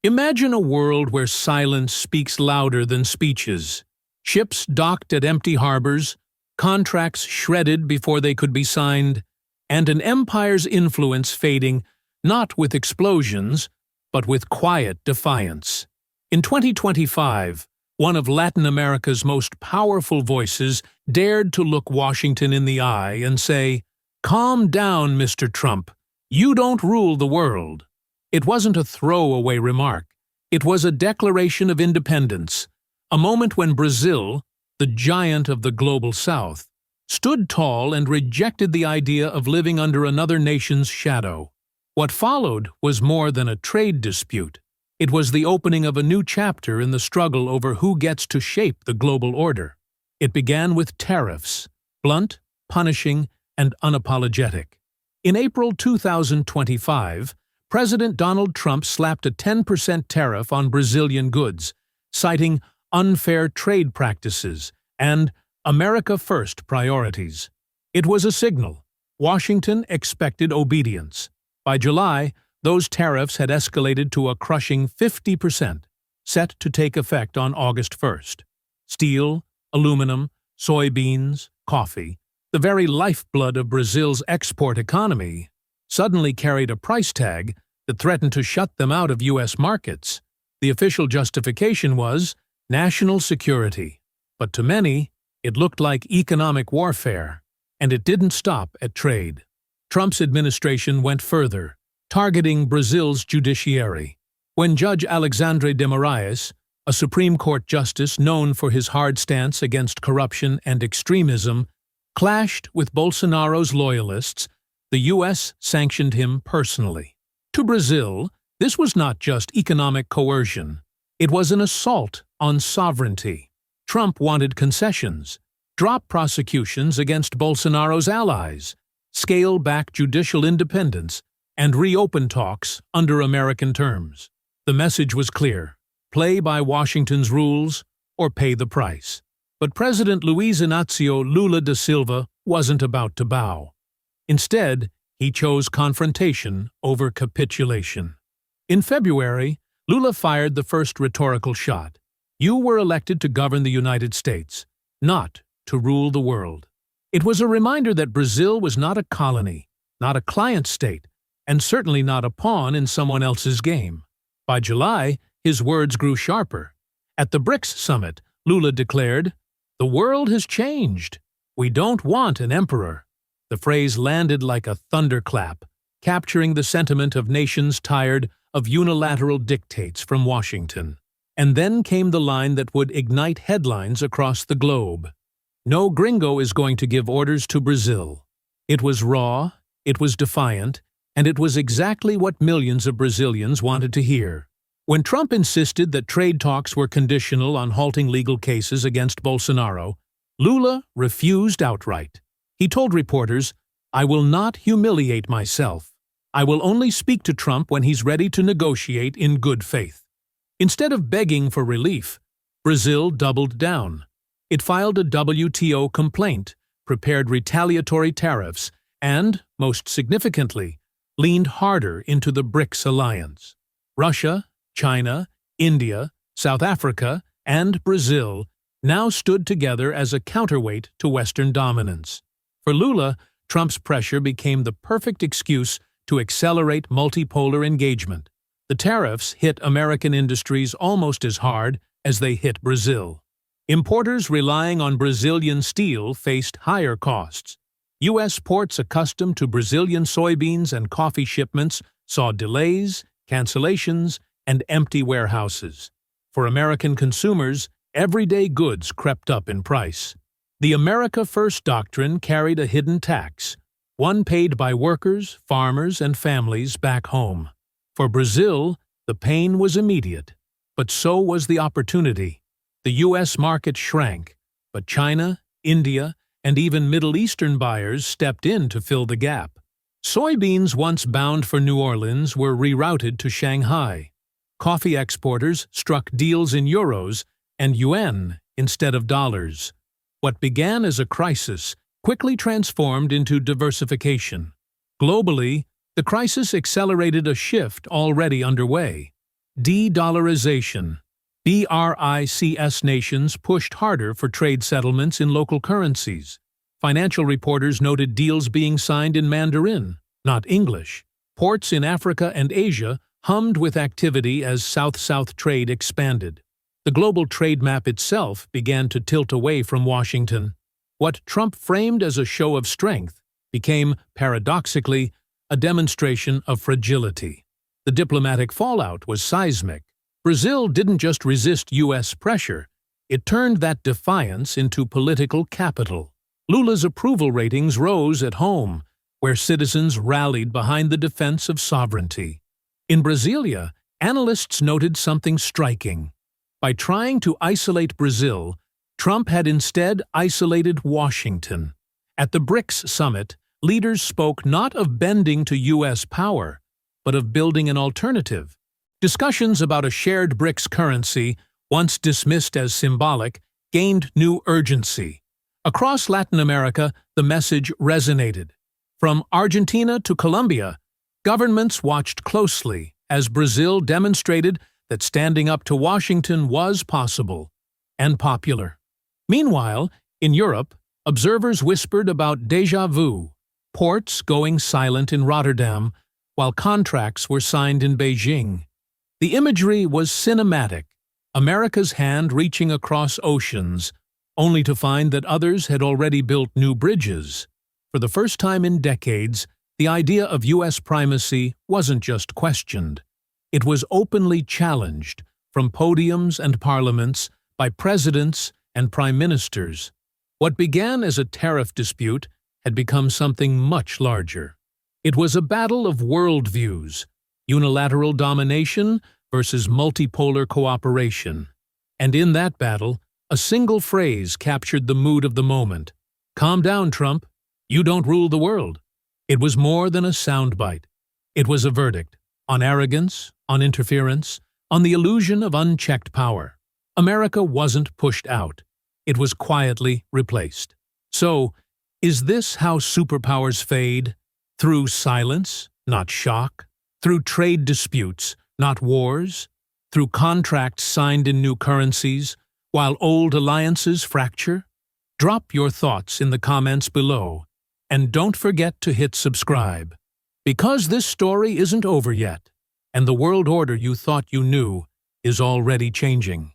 Imagine a world where silence speaks louder than speeches. Ships docked at empty harbors, contracts shredded before they could be signed, and an empire's influence fading not with explosions, but with quiet defiance. In 2025, one of Latin America's most powerful voices dared to look Washington in the eye and say, "Calm down, Mr. Trump. You don't rule the world." It wasn't a throwaway remark. It was a declaration of independence, a moment when Brazil, the giant of the global south, stood tall and rejected the idea of living under another nation's shadow. What followed was more than a trade dispute. It was the opening of a new chapter in the struggle over who gets to shape the global order. It began with tariffs, blunt, punishing, and unapologetic. In April 2025, President Donald Trump slapped a 10% tariff on Brazilian goods, citing unfair trade practices and America First priorities. It was a signal. Washington expected obedience. By July, those tariffs had escalated to a crushing 50%, set to take effect on August 1st. Steel, aluminum, soybeans, coffee, the very lifeblood of Brazil's export economy, suddenly carried a price tag that threatened to shut them out of U.S. markets. The official justification was national security. But to many, it looked like economic warfare, and it didn't stop at trade. Trump's administration went further, targeting Brazil's judiciary. When Judge Alexandre de Moraes, a Supreme Court justice known for his hard stance against corruption and extremism, clashed with Bolsonaro's loyalists, the U.S. sanctioned him personally. To Brazil, this was not just economic coercion. It was an assault on sovereignty. Trump wanted concessions, drop prosecutions against Bolsonaro's allies, scale back judicial independence, and reopen talks under American terms. The message was clear: play by Washington's rules or pay the price. But President Luiz Inácio Lula da Silva wasn't about to bow. Instead, he chose confrontation over capitulation. In February, Lula fired the first rhetorical shot. You were elected to govern the United States, not to rule the world. It was a reminder that Brazil was not a colony, not a client state, and certainly not a pawn in someone else's game. By July, his words grew sharper. At the BRICS summit, Lula declared, "The world has changed. We don't want an emperor." The phrase landed like a thunderclap, capturing the sentiment of nations tired of unilateral dictates from Washington. And then came the line that would ignite headlines across the globe. No gringo is going to give orders to Brazil. It was raw, it was defiant, and it was exactly what millions of Brazilians wanted to hear. When Trump insisted that trade talks were conditional on halting legal cases against Bolsonaro, Lula refused outright. He told reporters, "I will not humiliate myself. I will only speak to Trump when he's ready to negotiate in good faith." Instead of begging for relief, Brazil doubled down. It filed a WTO complaint, prepared retaliatory tariffs, and, most significantly, leaned harder into the BRICS alliance. Russia, China, India, South Africa, and Brazil now stood together as a counterweight to Western dominance. For Lula, Trump's pressure became the perfect excuse to accelerate multipolar engagement. The tariffs hit American industries almost as hard as they hit Brazil. Importers relying on Brazilian steel faced higher costs. U.S. ports accustomed to Brazilian soybeans and coffee shipments saw delays, cancellations, and empty warehouses. For American consumers, everyday goods crept up in price. The America First doctrine carried a hidden tax, one paid by workers, farmers, and families back home. For Brazil, the pain was immediate, but so was the opportunity. The U.S. market shrank, but China, India, and even Middle Eastern buyers stepped in to fill the gap. Soybeans once bound for New Orleans were rerouted to Shanghai. Coffee exporters struck deals in euros and yuan instead of dollars. What began as a crisis quickly transformed into diversification. Globally, the crisis accelerated a shift already underway. De-dollarization. BRICS nations pushed harder for trade settlements in local currencies. Financial reporters noted deals being signed in Mandarin, not English. Ports in Africa and Asia hummed with activity as South-South trade expanded. The global trade map itself began to tilt away from Washington. What Trump framed as a show of strength became, paradoxically, a demonstration of fragility. The diplomatic fallout was seismic. Brazil didn't just resist U.S. pressure, it turned that defiance into political capital. Lula's approval ratings rose at home, where citizens rallied behind the defense of sovereignty. In Brasilia, analysts noted something striking. By trying to isolate Brazil, Trump had instead isolated Washington. At the BRICS summit, leaders spoke not of bending to U.S. power, but of building an alternative. Discussions about a shared BRICS currency, once dismissed as symbolic, gained new urgency. Across Latin America, the message resonated. From Argentina to Colombia, governments watched closely as Brazil demonstrated that standing up to Washington was possible and popular. Meanwhile, in Europe, observers whispered about déjà vu, ports going silent in Rotterdam while contracts were signed in Beijing. The imagery was cinematic, America's hand reaching across oceans, only to find that others had already built new bridges. For the first time in decades, the idea of U.S. primacy wasn't just questioned. It was openly challenged, from podiums and parliaments, by presidents and prime ministers. What began as a tariff dispute had become something much larger. It was a battle of worldviews, unilateral domination versus multipolar cooperation. And in that battle, a single phrase captured the mood of the moment. "Calm down, Trump. You don't rule the world." It was more than a soundbite. It was a verdict on arrogance, on interference, on the illusion of unchecked power. America wasn't pushed out. It was quietly replaced. So, is this how superpowers fade? Through silence, not shock. Through trade disputes, not wars. Through contracts signed in new currencies, while old alliances fracture? Drop your thoughts in the comments below. And don't forget to hit subscribe. Because this story isn't over yet, and the world order you thought you knew is already changing.